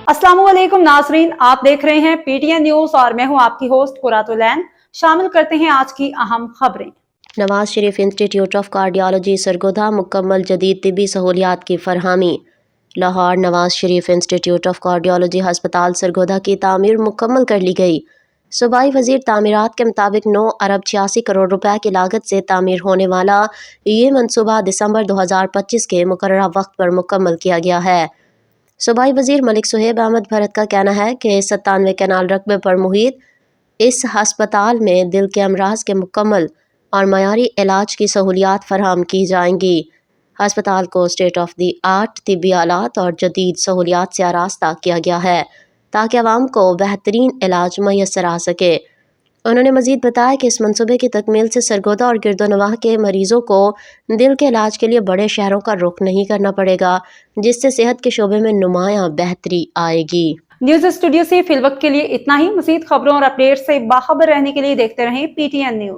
अस्सलाम वालेकुम नाजरीन, आप देख रहे हैं पीटीएन न्यूज और मैं हूं आपकी होस्ट कुरातुलैन। शामिल करते हैं आज की अहम खबरें। Nawaz Sharif institute of cardiology Sargodha मुकम्मल जदीद तिबी सहूलियात की फरहमी। Lahore Nawaz Sharif institute of cardiology हस्पताल सरगोधा की तामीर मुकम्मल कर ली गई। सूबाई वजीर तामीरात के मुताबिक 9 अरब 86 करोड़ रुपए की लागत से तामीर होने वाला ये मनसूबा दिसंबर 2025 के मुकर्ररा वक्त पर मुकम्मल किया गया है। सूबाई वजीर मलिक सुहेब अहमद भरत का कहना है कि 97 कैनाल रकबे पर मुहित इस हस्पताल में दिल के अमराज के मुकम्मल और मयारी इलाज की सहूलियात फराहम की जाएंगी। हस्पताल को स्टेट ऑफ दी आर्ट तिब्बी आलात और जदीद सहूलियात से आरास्ता किया गया है ताकि आवाम को बेहतरीन इलाज मैसर आ सके। उन्होंने मजीद बताया कि इस मनसूबे की तकमील से सरगोधा और गिरदोनवाह के मरीजों को दिल के इलाज के लिए बड़े शहरों का रुख नहीं करना पड़ेगा, जिससे सेहत के शोबे में नुमायां बेहतरी आएगी। न्यूज स्टूडियो से फिलवक्त के लिए इतना ही। मजीद खबरों और अपडेट से बाखबर रहने के लिए देखते रहें पीटीएन न्यूज।